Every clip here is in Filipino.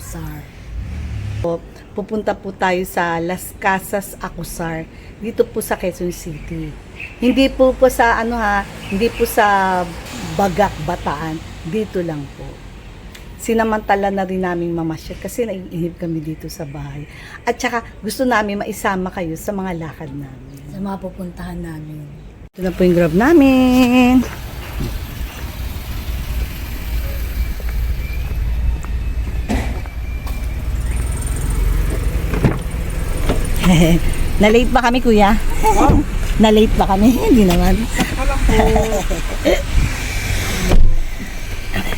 Acuzar. Pupunta po tayo sa Las Casas, Acuzar, dito po sa Quezon City. Hindi po sa hindi po sa Bagak, Bataan, dito lang po. Sinamantala na rin namin mamasyal kasi naiinip kami dito sa bahay. At saka gusto namin maisama kayo sa mga lakad namin. Sa mga pupuntahan namin. Ito na po yung grab namin. Na-late ba kami, kuya? Na-late ba kami? Hindi naman.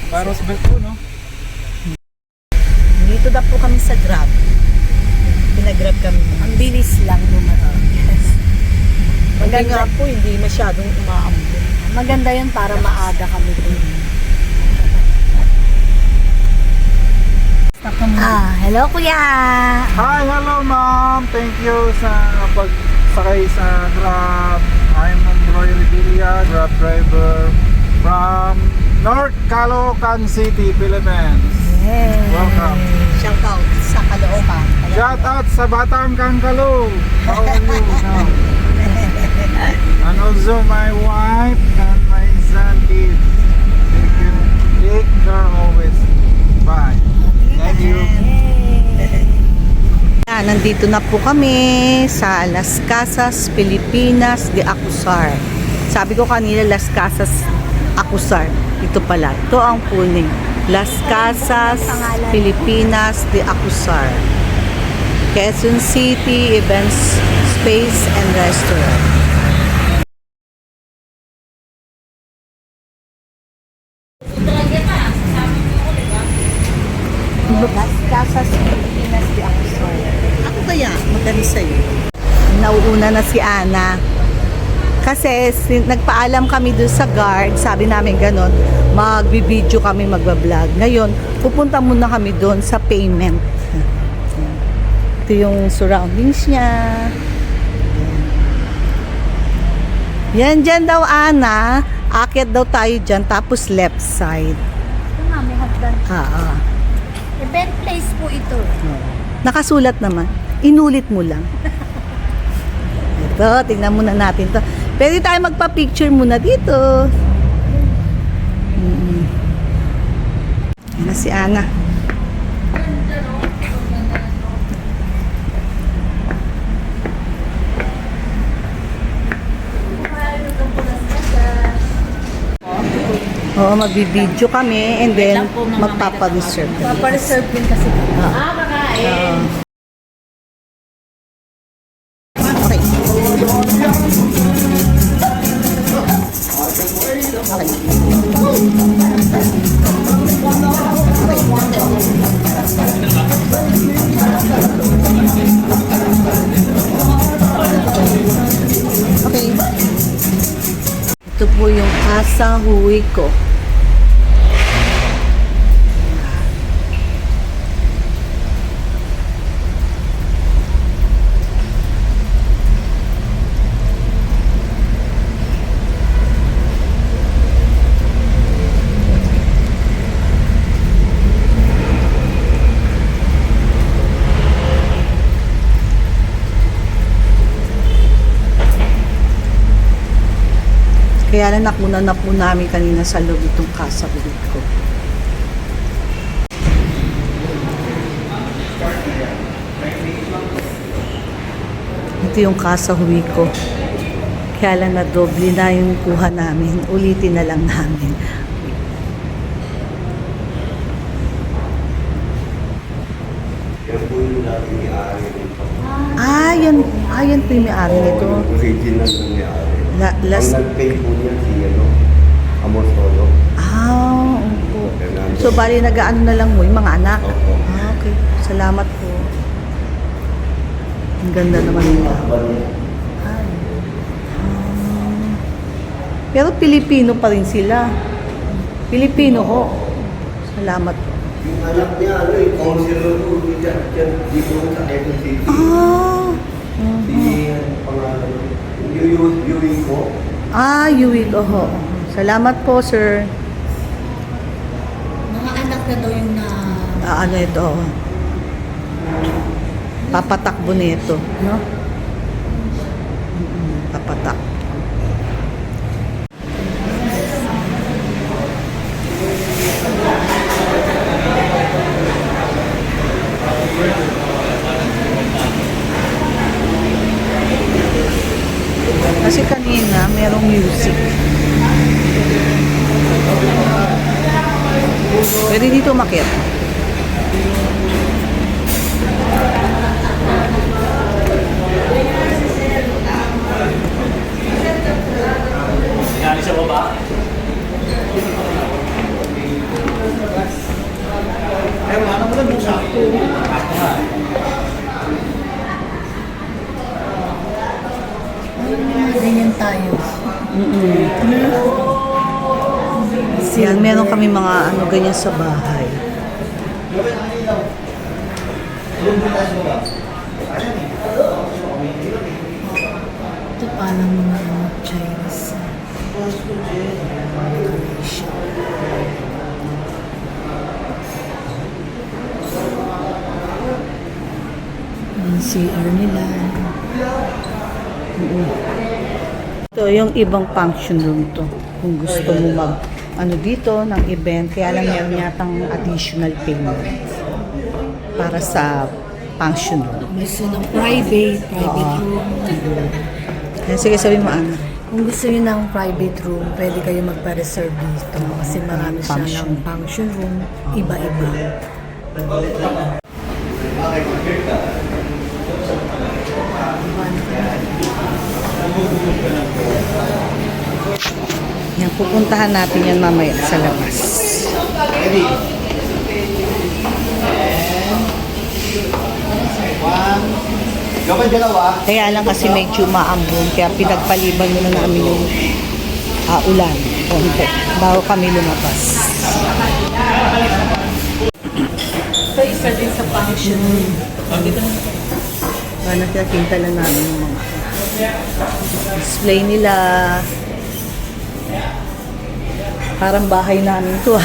Paros belt po, no? Dito na po kami sa grab. Pinagrab kami. Ang bilis lang dumating. Maganda nga po, hindi masyadong umaambon. Maganda yun para maaga kami dun. Hello kuya! Hi, hello ma'am. Thank you sa pagsakay sa Grab. I'm Roy Revilla, Grab driver from North Caloocan City, Philippines. Yes. Welcome. Shout out sa Caloocan. Shout out sa Batang Kangkalo. How are you now? And also my wife and my son kids. Take care always. Bye. Thank you. Nandito na po kami sa Las Casas, Pilipinas de Acuzar. Sabi ko kanina Las Casas, Acuzar. Ito pala. Ito ang puning. Las Casas, Pilipinas de Acuzar. Quezon City Events Space and Restaurant. Las Casas, Pilipinas de Acuzar. Ako kaya, maganda sa'yo. Nauuna na si Ana. Kasi nagpaalam kami doon sa guard, sabi namin ganon, magbibideo kami, magbablog. Ngayon, pupunta muna kami doon sa payment. Ito yung surroundings niya. Yan dyan daw, Ana. Akyat daw tayo dyan, tapos left side. Ito nga, may hagdan. Event place po ito. Nakasulat naman. Inulit mo lang. Ito, tingnan muna natin to. Pwede tayo magpa-picture muna dito. Yan na si Ana. Oo, magbibideo kami and then magpapa-reserve. Papa-reserve din kasi. Okay. Okay. Ito po yung Casa Huico. Kaya na nakuna na po namin kanina sa loob itong Casa Huico. Ito yung Casa Huico. Kaya lang na doble na yung kuha namin. Ulitin na lang namin. Yan po yung may-ari nito. Original na may-ari. Ang Last nag-pay po niya si Amos Olo. opo. So, bali nag-ano na lang mo, yung mga anak. Opo. Okay. Salamat po. Ang ganda naman nila. Pero Pilipino pa rin sila. Pilipino ho. Salamat po. Yung anak niya, counselor po dito sa Quezon City. Si pangalan, Yui ko. Yui ko ho. Salamat po, sir. Mga anak na daw yung ano ito, papatakbo nito, no? Papatak. Kasi kanina merong music. Pwede dito umakyat. Ngali sa baba. Ay, wala na mo lang yung sakto. Ganyan tayo. Yan, meron kami mga ano ganyan sa bahay. Ito parang mga Chinese. Yung CR nila. Ito yung ibang function room to. Kung gusto mo mag ano dito ng event, kaya lang meron yatang additional payment para sa function room. Gusto ng private room. Yan, sige, sabihin mo, Ana. Kung gusto niyo ng private room, pwede kayo magpa-reserve dito kasi marami siya ng function room, iba-iba. Yan, pupuntahan natin yan mamaya sa labas. Gawin dalawa. Kaya lang kasi medyo maambon, kaya pinagpaliban muna namin yung ulan. Konti, bago kami lumabas. So, isa din sa function room. Nakikita lang namin yung mga display nila. Parang bahay namin to.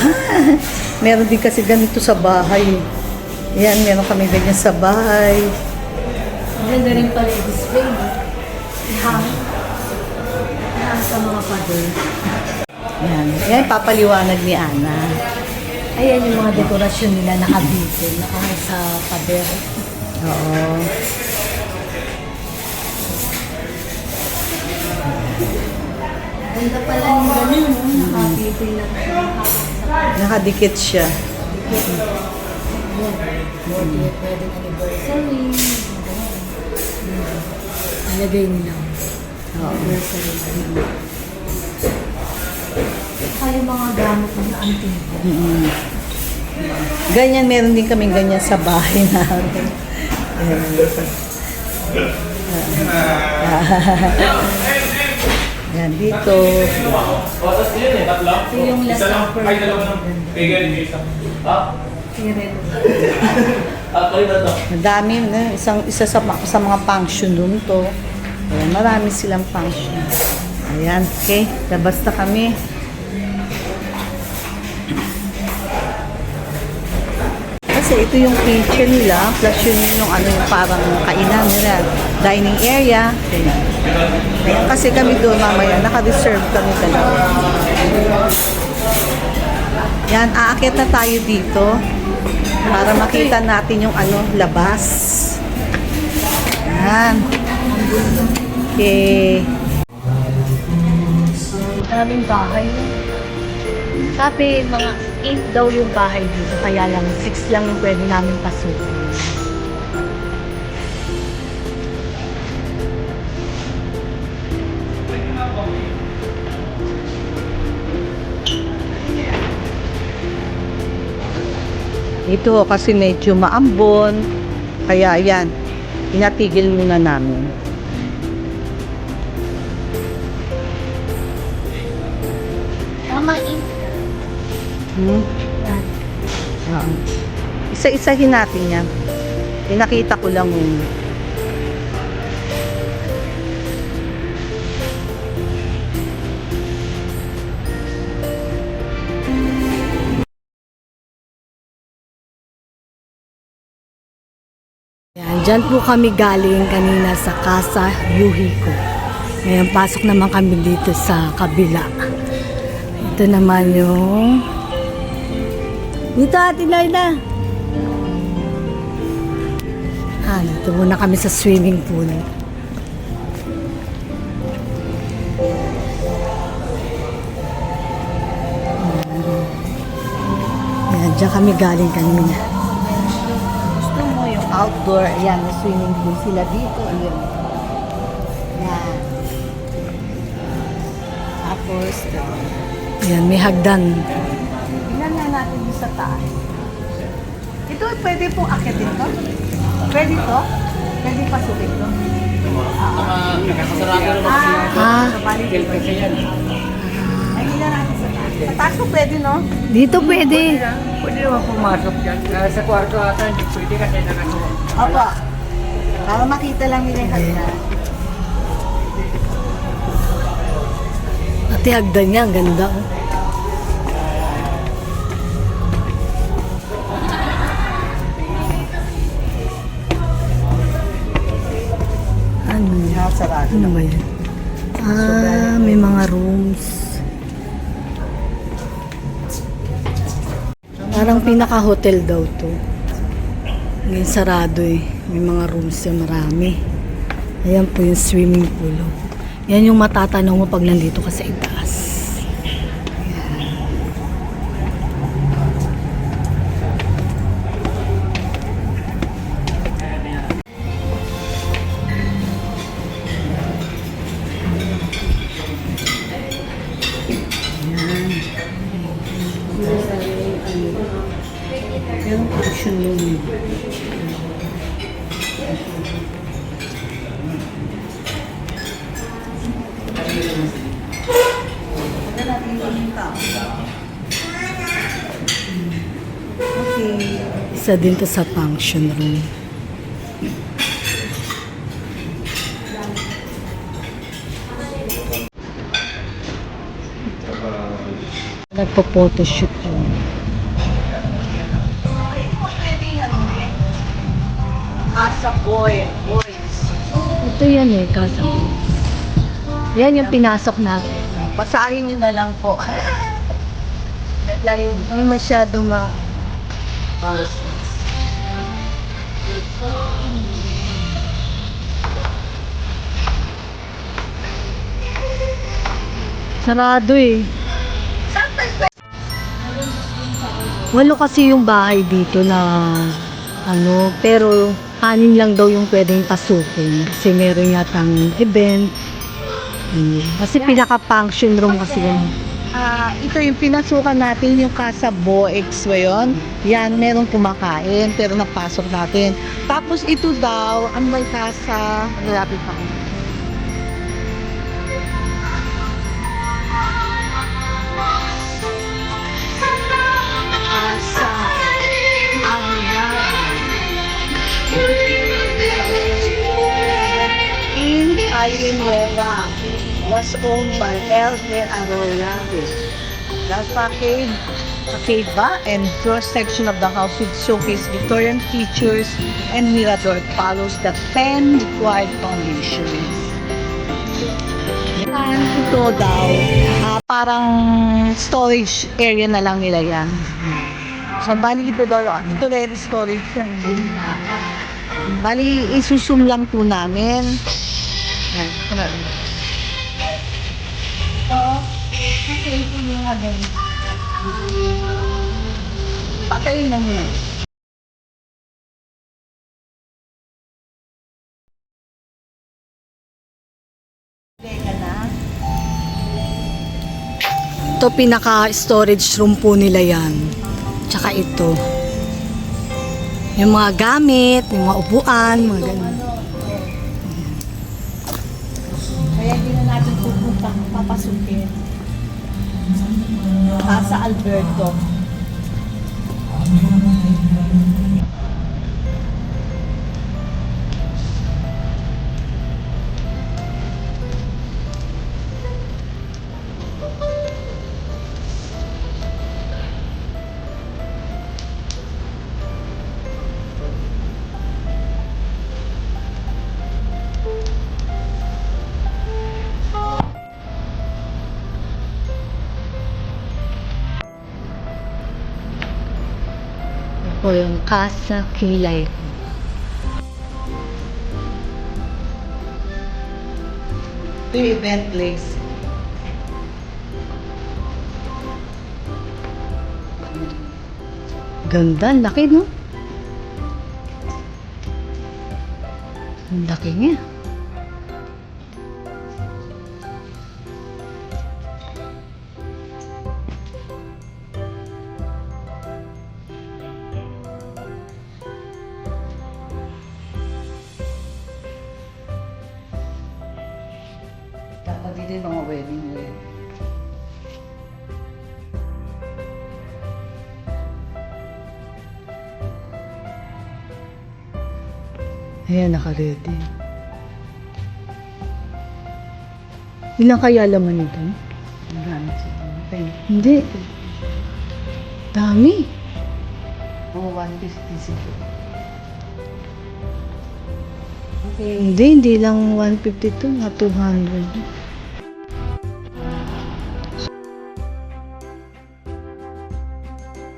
Meron din kasi ganito sa bahay. Yan, meron kami ganyan sa bahay. Maganda rin pala yung display. Ihang sa mga pader. Yan, yan papaliwanag ni Ana. Ayan yung mga dekorasyon nila nakabito, sa pader. Oo. Ganda pala yung ganun, no? Nakabito yung Nakadikit siya. 40th wedding anniversary. Nalagay nila. Anniversary. Saka yung mga gamit ng antigo. Ganyan, meron din kaming ganyan sa bahay namin. Yan, dito. Ito yung last supper. Karen. Madami, isa sa mga function room to. Ayan, marami silang function. Ayan, okay. Labas na kami. Kasi ito yung kitchen nila, plus yung ano yung parang kainan nila, dining area. Ayan. Ayan, kasi kami doon mamaya, naka-reserve kami talaga. Yan, aakyat na tayo dito para makita natin yung ano, labas. Yan. Okay. Maraming bahay. Sabi, mga 8 daw yung bahay dito. Kaya lang, 6 lang yung pwede namin pasukin. Ito kasi medyo maambon. Kaya yan, inatigil muna namin. Tama, 8. Isa-isahin natin yan. Pinakita ko lang yung Diyan po kami galing kanina sa Casa Yuhiko. Ngayon, pasok naman kami dito sa kabila. Ito naman yung... Dito, Ate Laila. Dito muna kami sa swimming pool. Ayan, diyan kami galing kanina. Gusto mo yung outdoor, ayan, may swimming pool sila dito. Ayan. Ayan. Tapos, ayan, may hagdan. Tingnan nga natin yung sa taas. Ito, pwede pong akitin to? Pwede to? Pwede pasukin to? Tigil kasi yan. Ay, tingnan natin sa taas. Sa taas po pwede, no? Dito pwede. Pwede naman pumasok dyan. Sa kwarto ata, hindi pwede kasi nakasuha. Opo. Para makita lang nila yung hagdan. Ate, hagdan niya. Ang ganda. Oh. Sarado. Ano ba yan? May mga rooms. Parang pinaka-hotel daw to. Ngayon sarado eh. May mga rooms na marami. Ayan po yung swimming pool. Oh. Yan yung matatanaw mo pag nandito ka sa itaas. Yung ocean yun. Okay. Isa din to sa function room. Nagpo-photoshoot yun. Casa Boys. Ito yan eh, Casa. Yan yung pinasok natin. Basahin nyo na lang po. Ang masyado sarado eh. Walo kasi yung bahay dito na ano, pero anim lang daw yung pwedeng pasukin kasi meron yatang event. Kasi pinaka-function room kasi yun. Ito yung pinasukan natin, yung Casa Boys yun. Yan, merong kumakain, pero napasok natin. Tapos ito daw, ang may casa, malapit ako. Casa in Ayunueva was owned by Elmer Arroyo. The facade and first section of the house would showcase Victorian features and Mirador follows the 10 required foundations. Yan, ito daw, parang storage area na lang nila yan. So, bali ito daw, ito rin storage yan. Bali, isusum lang po namin. Yan, ito na rin. Patayin na muna. Ito pinaka-storage room po nila yan. Tsaka ito. Yung mga gamit, yung mga upuan, mga ganun. Kaya hindi na natin pupunta, papasukin. Casa Alberto. O yung Casa Kilay. Ito yung event place. Ganda, ang laki, no? Ang laki niya. Dapat dito yung mga wedding wear. Ayan, naka-ready. Ilang kaya laman nito? Ang gamit siguro. Hindi. Dami. Mga 150 siguro. Hindi lang 152, nga 200.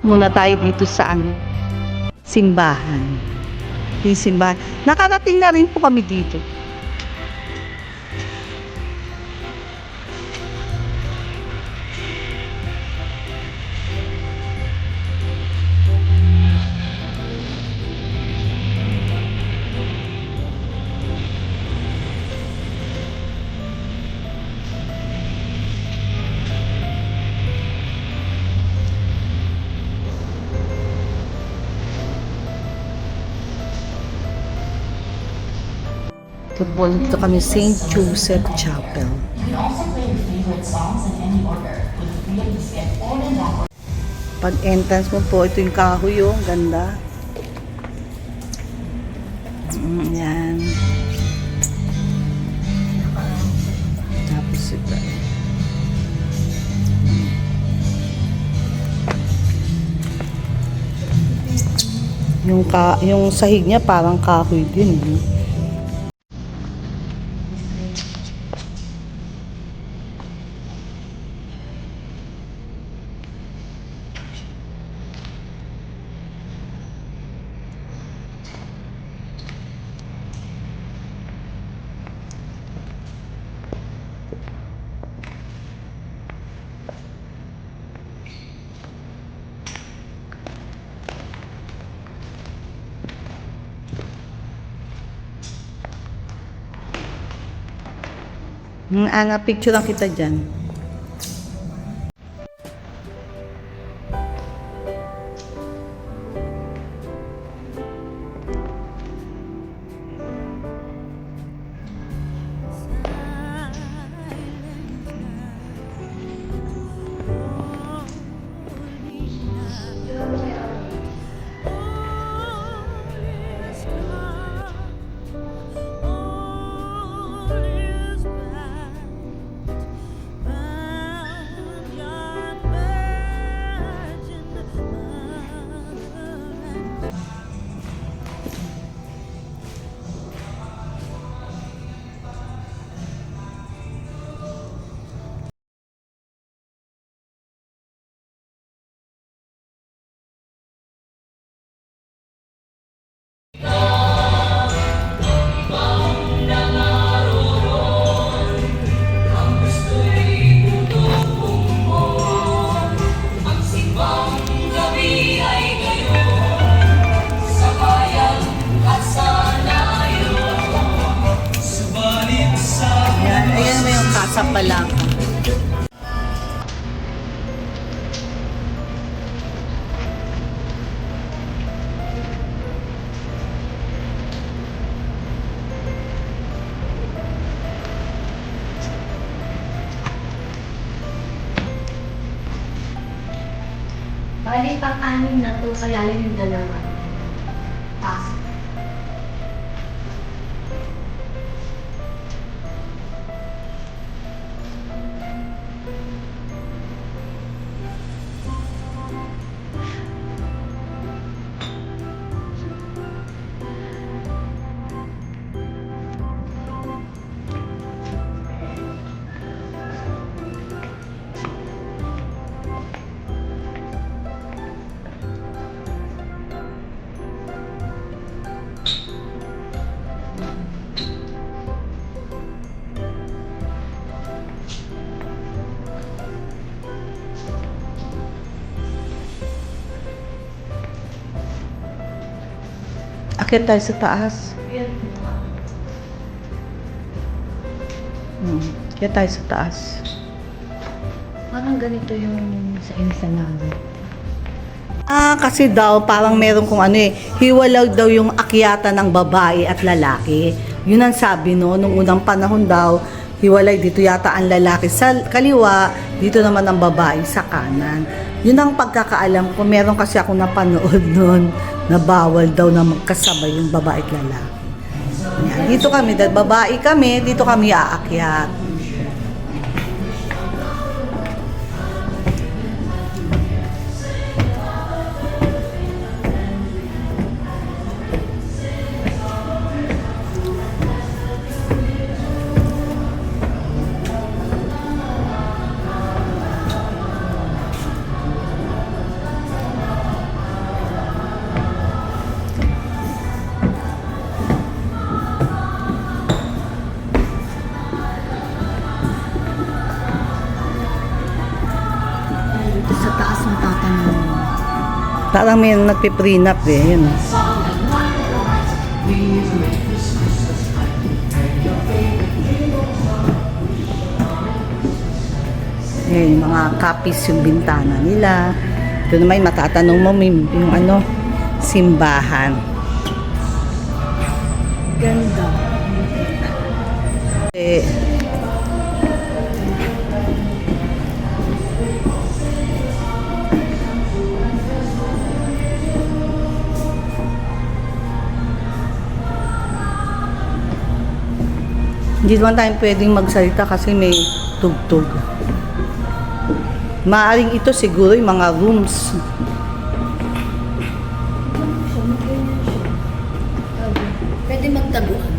Muna tayo dito sa simbahan. Yung simbahan. Nakarating na rin po kami dito. Dito kami St. Joseph Chapel. Pag entrance mo po, ito yung kahoy, oh. Ganda. Yan. Tapos ito. Yung sahig niya parang kahoy din. Picture lang kita dyan. Ayan mo yung Casa Palangka. Bali, pang-anim na to, kaya lang yung dalawa. Pasok. Akit tayo sa taas. Kaya tayo sa taas. Parang ganito yung sa Ensenada. Kasi daw parang meron kung ano hiwalaw daw yung akyatan ng babae at lalaki. Yun ang sabi no, nung unang panahon daw, hiwalay dito yata ang lalaki sa kaliwa, dito naman ang babae sa kanan. Yun ang pagkakaalam ko. Meron kasi ako napanood noon na bawal daw na magkasabay yung babae at lalaki. Yan. Dito kami, dahil babae kami, dito kami aakyat. Dito sa taas ng tatanong. Parang may nagpiprenup yun. Yung mga copies yung bintana nila. Ito naman matatanong mo yung ano, simbahan. Ganda. Hindi naman tayo pwedeng magsalita kasi may tugtog. Maaring ito siguro yung mga rooms. Pwede magtaguan.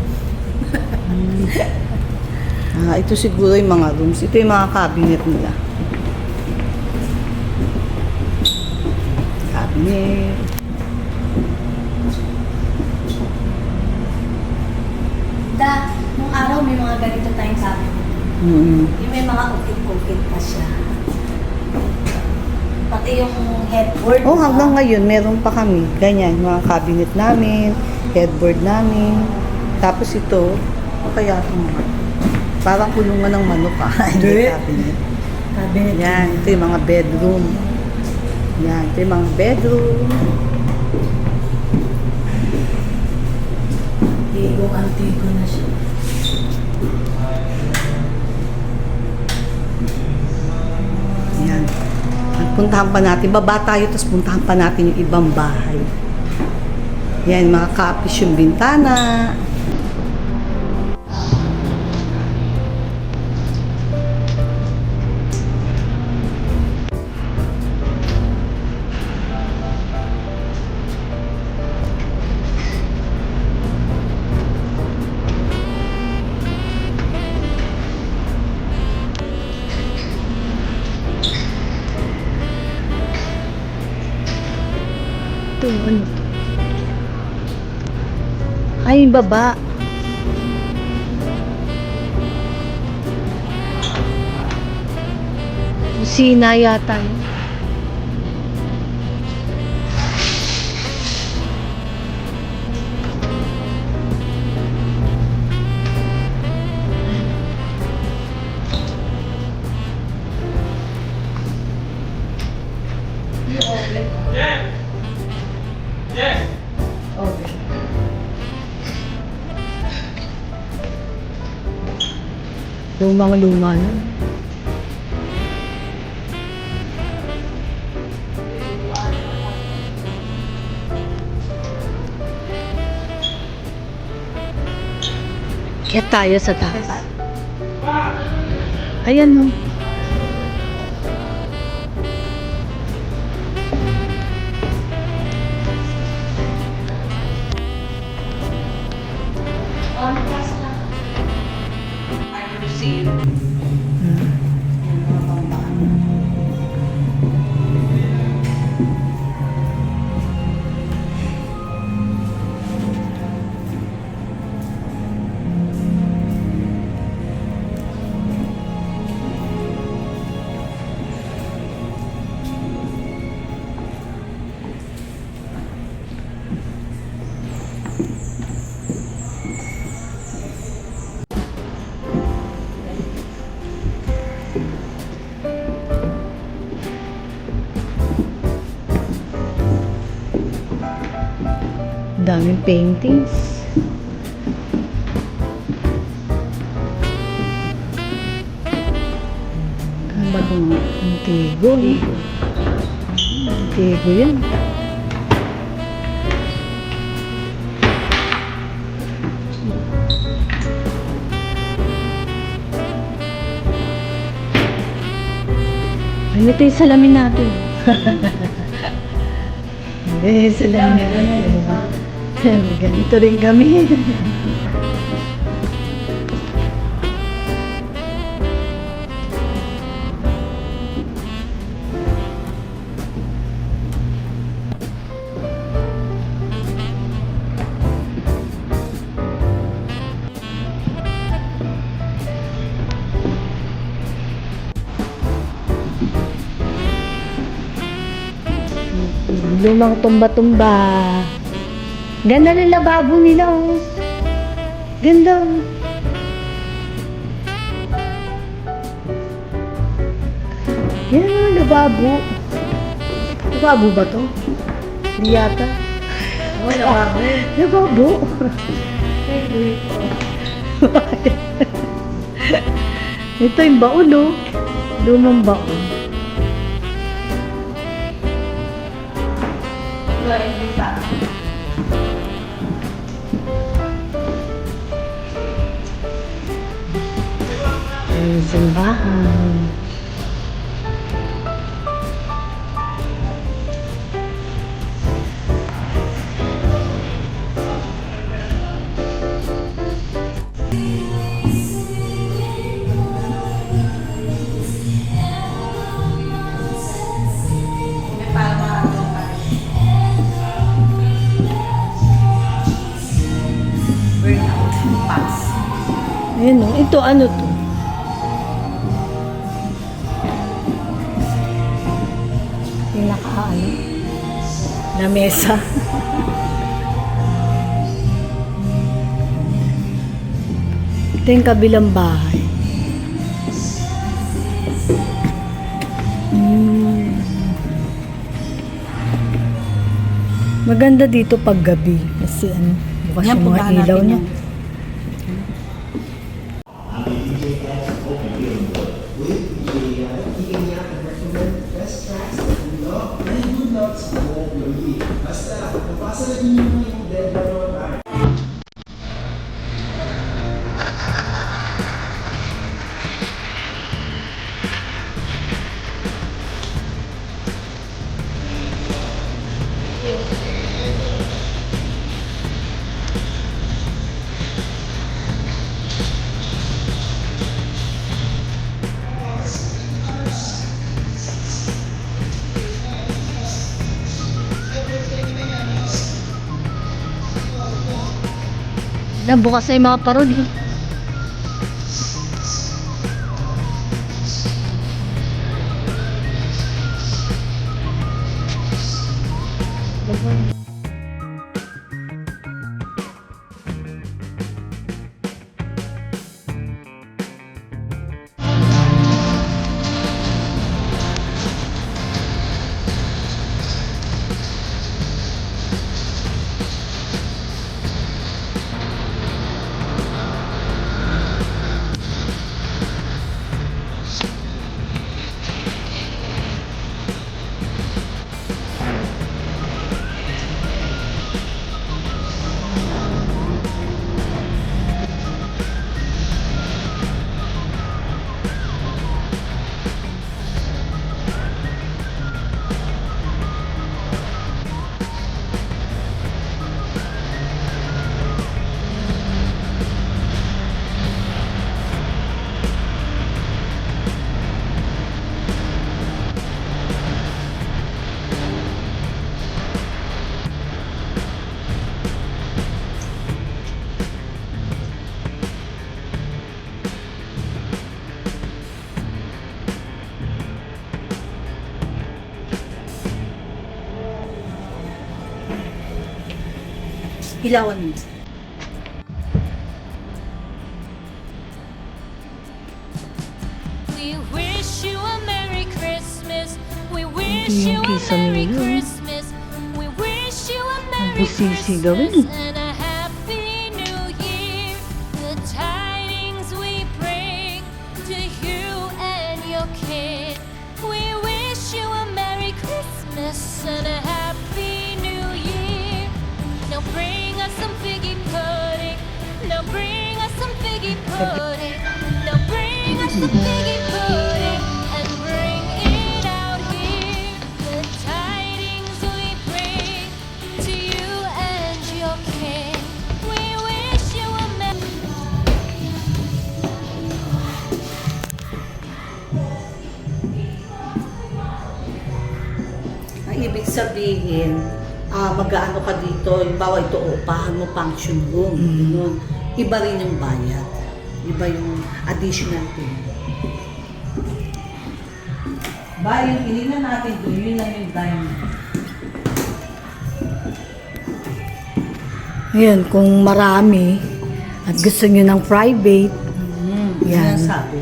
Ito siguro yung mga rooms. Ito yung mga cabinet nila. Cabinet. Nung araw may mga ganito tayong sabi. Yung may mga ukit-ukit pa siya. Pati yung headboard. Oh, hanggang ngayon, meron pa kami. Ganyan, mga cabinet namin, headboard namin. Tapos ito, kaya ito mga. Parang kulungan ng manok Hindi cabinet. Cabinet. Yan, ito yung mga bedroom. Yan, ito yung mga bedroom. Antigo na siya. Yan. At puntahan pa natin. Baba tayo, tapos puntahan pa natin yung ibang bahay. Yan, mga kapis yung bintana. Ito, ano? Ay, yung baba. Kusina yata yun. Lumang-luma na. Kaya tayo sa taas. Ayan o. Daming paintings. Ano ba ito mga antigo eh? Antigo yan. Ano ito yung salamin natin? Salamin natin. Ganito rin kami. Lumang tumba-tumba. Ganda ng lababo nila, oh. Ganda, oh. Yan, oh, lababo. Lababo ba to? Hindi yata. Oh, lababo. Lababo. Ito yung baon, oh. Lumang baon. Ang simbahan. Ayan, oh. Ito, ano to? Yung naka-ano? Lamesa. Ito yung kabilang bahay. Maganda dito pag gabi. Kasi ano, bukas yung mga ilaw niya. Nabukas na yung mga parol eh. Ilawan mo. We wish you a Merry Christmas. We Ito wish you yung a kisa Merry nila. Christmas. We wish you a Merry busisi gawin. and a happy new year. The tidings we bring to you and your kid. We wish you a Merry Christmas and a Happy New Year. Now bring us some figgy pudding. Now bring us some figgy pudding. Now bring us some figgy pudding and bring it out here. The tidings we bring to you and your king. We wish you a Ang ibig sabihin, mag-aano ka dito, yung bawa ito, upahan mo function room. Ganun. Iba rin yung bayad. Iba yung additional thing. Ba, yung inina natin doon, yun lang yung dining. Ayan, kung marami at gusto nyo ng private, Yan yan, sabi.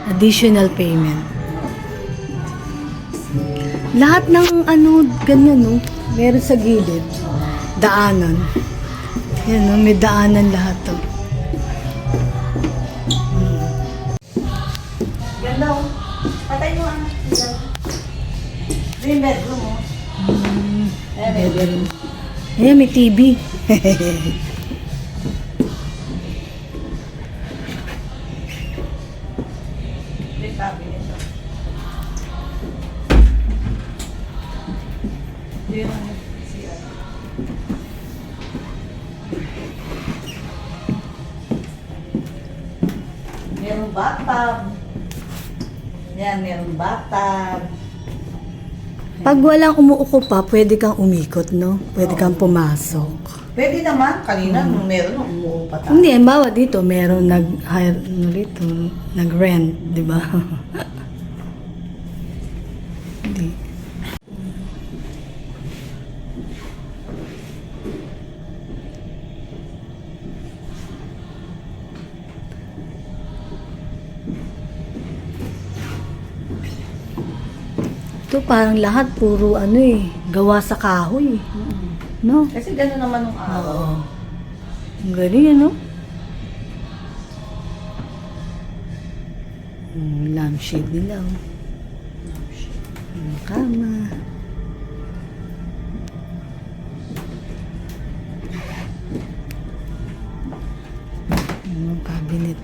additional payment. Lahat ng ano, ganyan, no? Meron sa gilid. Daanan. Yan, no? May daanan lahat, to. Ganda oh. Patay mo ang ilaw. Ito yung bedroom oh. Bedroom. Ayan, may TV. May cabinet oh. Ito yung ano, CR. Merong bathtub. Yan, merong bathtub. Pag walang umuuko pa, pwede kang umikot, no? Pwede kang pumasok. Pwede naman, kanina nung meron nung umuo pa tayo. Hindi, bawa dito, meron nag-hire, ano dito, nag-rent, di ba? Hindi. Ito parang lahat puro ano eh, gawa sa kahoy. No? Kasi gano'n naman nung araw. Oo. Ang galing, ano? Lampshade nila, oh. Ang kama. Ang cabinet.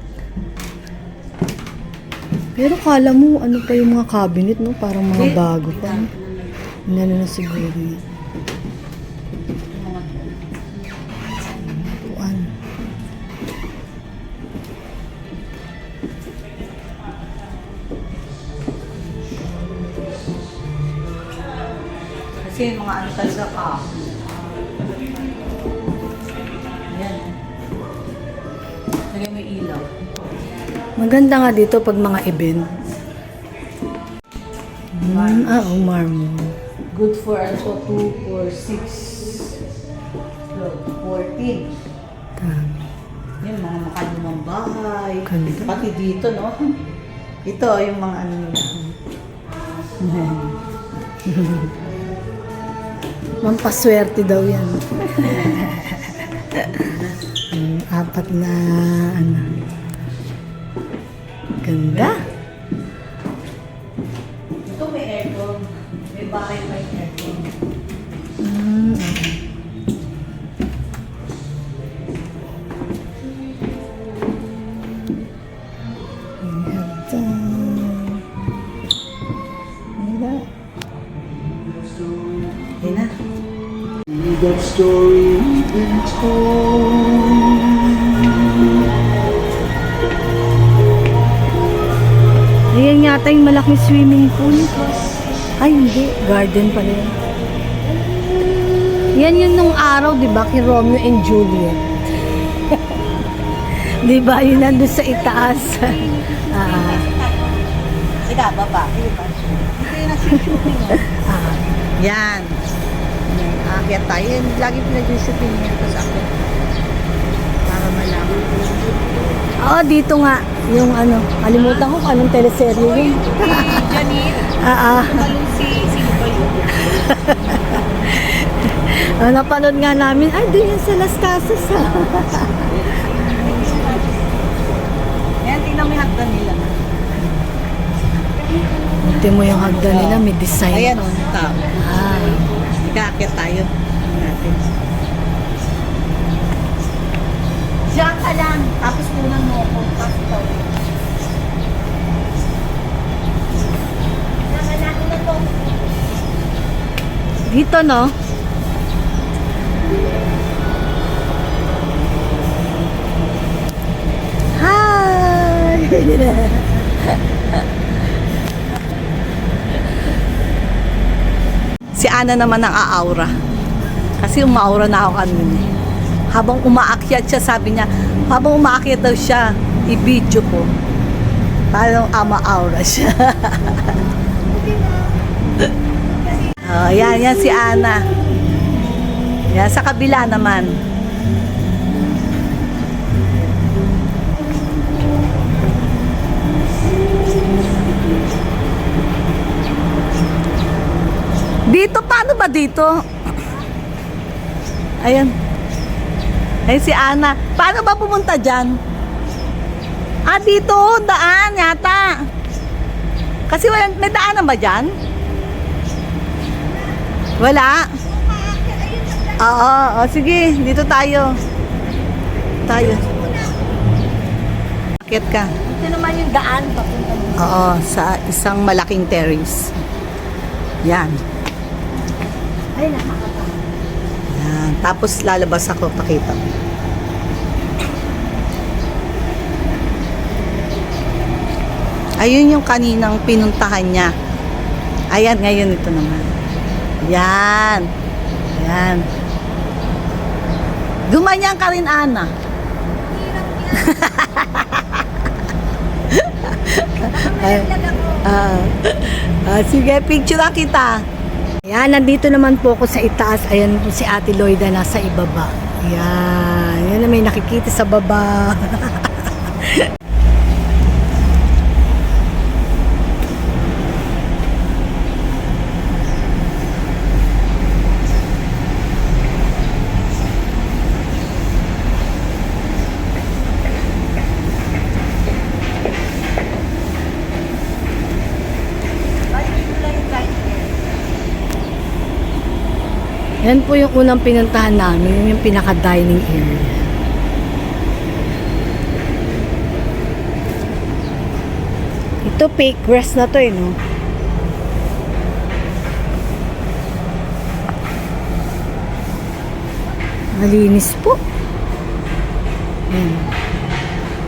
Pero kala mo, ano pa yung mga cabinet, no? Parang mga bago pa, no? Ano na siguro yun. Upuan. Kasi yung mga ano talaga ka. Yan. Lagyan mo yung ilaw. Maganda nga dito pag mga event. Marmo. Good for also 2, 4, 6, 12, 14. Dami. Yan, mga makalumang bahay. Ganda. Pati dito, no? Ito, yung mga ano nila. Mampaswerte daw yan. Apat na ano. Ganda. Ito may aircon. May bahay may aircon. Ganda. Yan na. That story been told. Ayan yata yung malaking swimming pool. Ay, hindi. Garden pala yan. Yan yun nung araw, di ba? Kay Romeo and Juliet. Di ba? Yun nandun sa itaas. Sige, baba. Ito yung nag-shooting. Yan. Aakyat tayo. Yan, lagi pinag-shooting niya. Tapos ako. Para malaman. Oo, dito nga. Yung ano, kalimutan ko kung anong teleserye yun. Janine. Ah, ah. Tumalong sino ba yun? Napanood nga namin, ay, doon yan sa Las Casas. Ayan, tingnan mo yung hagdan nila. Hindi mo yung hagdan nila, may design. Ayan o, tao. Ah, Ikakit tayo. Natin. Diyan ka lang. Tapos kunan mo ako. Tapos ikaw. dito, no? Hi! Si Ana naman ang aaura. Kasi umaura na ako kanina. Habang umaakyat siya, sabi niya, habang umaakyat daw siya, i-video ko. Parang ama-aura siya. Oh, yan si Ana. Yan, sa kabila naman. Dito, paano ba dito? Ayan. Ay, si Ana. Paano ba pumunta dyan? Ah, dito, daan yata. Kasi may daanan ba dyan? Wala. Oo, sige, dito tayo. Tayo. Akit ka. Ito naman yung daan papunta mo. Oo, sa isang malaking terrace. Yan. Ay, nakakatawa. Yan. Tapos lalabas ako, pakita. Ayun yung kaninang pinuntahan niya. Ayan, ngayon ito naman. Yan. Yan. Gumanyan ka rin, Ana. Sige, picture na kita. Ayan, nandito naman po ako sa itaas. Ayan po si Ate Loida nasa ibaba. Ayan, yan na may nakikita sa baba. Yan po yung unang pinuntahan namin, yung pinaka-dining area. Ito, fake grass na to no? Malinis po. Yan.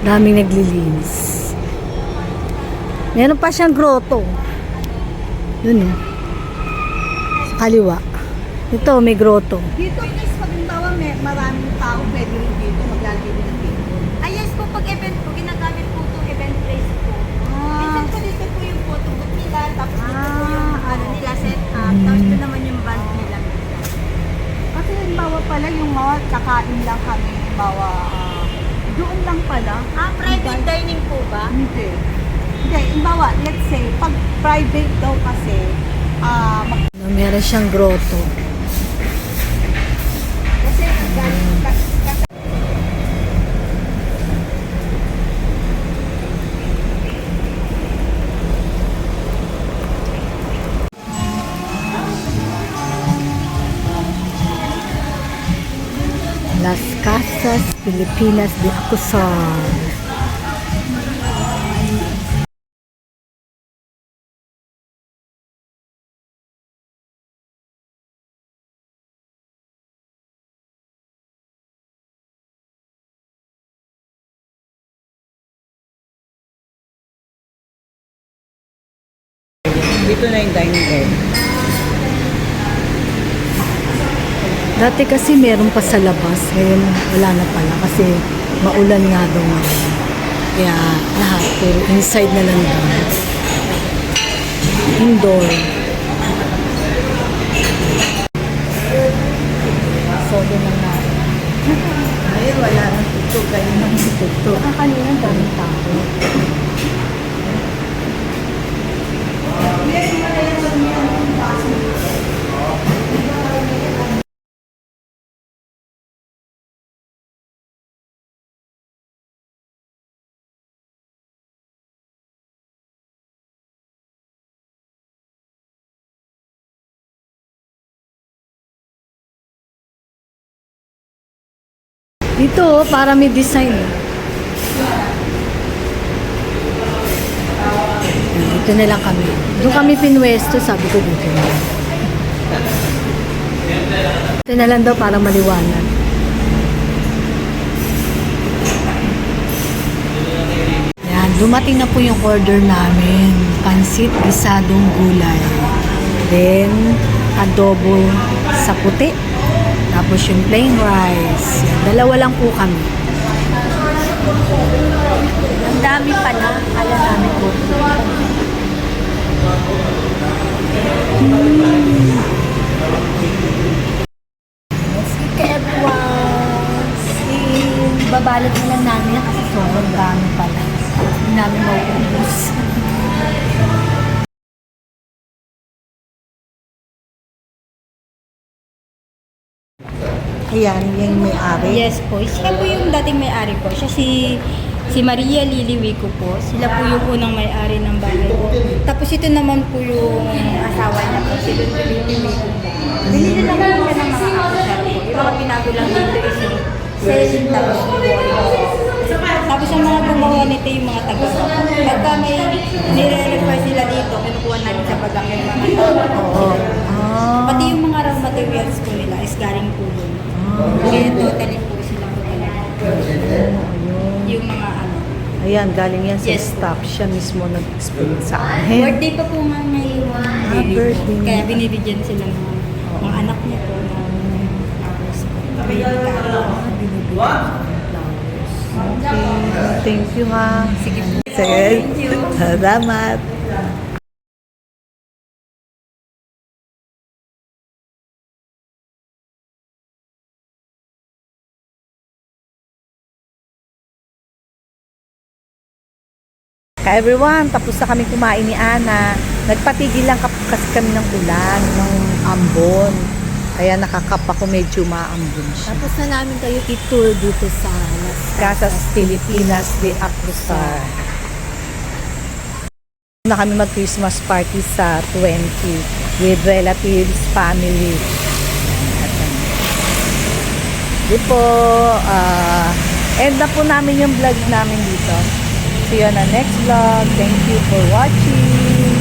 Daming naglilinis. Meron pa siyang grotto. Yun sa kaliwa. Ito, may grotto. Dito, miss, pag maraming tao, pwede rin dito maglalagay din ng table. Yes po, pag event po, ginagamit po itong event place po. Minsan po dito po yung photo booth nila, tapos dito po yung ano nila set up, tapos ito naman yung band nila. Kasi halimbawa pala yung mga kakain lang kami, halimbawa doon lang pala. Private dining po ba? Hindi. Hindi, halimbawa, let's say, pag private daw kasi, Meron siyang grotto. Kasi galing Las Casas Pilipinas de Acosar. dito na yung dining area. Dati kasi meron pa sa labas, ngayon wala na pala kasi maulan nga daw ngayon. Kaya lahat, pero inside na lang daw. Indoor. So, doon lang natin. Ngayon, wala nang tutog, ganyan nang tutog. Kanina daming tao. Dito, para may design. Dito na lang kami. Doon kami pinwesto, sabi ko dito na lang. Dito na lang daw para maliwanag. Yan, dumating na po yung order namin. Pansit, gisadong gulay. Then, adobo sa puti. Tapos yung plain rice. Yan, dalawa lang po kami. Ang dami pala. Kala namin po. Let's eat everyone. Babalot na lang namin yan kasi sobrang dami pala. Hindi namin mauubos. Ayan, yung may-ari. Yes po. Siya po yung dating may-ari po. Siya si Maria Liliwico po. Sila po yung unang may-ari ng bahay po. Tapos ito naman po yung asawa niya po. Si Don Liliwico po. Binili lang po siya ng mga akusar po. Yung mga pinago lang dito is yung selling tapos tapos ang mga gumawa nito yung mga tagawa. Pagka may nire-require sila dito, kinukuha namin sa bagang yung mga tao. Pati yung mga raw materials po nila is galing po doon. Kaya totally po sila po talaga. Yung mga ano. Ayan, galing yan sa Yes. staff. Siya mismo nag-explain sa akin. Birthday pa po nga ngayon. birthday. Kaya binibigyan sila ng mga anak niya po ng flowers po. Kaya Thank you, ha. sige po. Sige. Thank you. Salamat. Hi everyone, tapos na kami kumain ni Ana. Nagpatigil lang kasi kami ng ulan, ng ambon. Kaya nakakap ako, medyo maambon siya. Tapos na namin kayo i-tour dito sa Las Casas Pilipinas de Acruzar. Na kami mag-Christmas party sa 20 with relatives, family. Di po, end na po namin yung vlog namin dito. See you on the next vlog. Thank you for watching.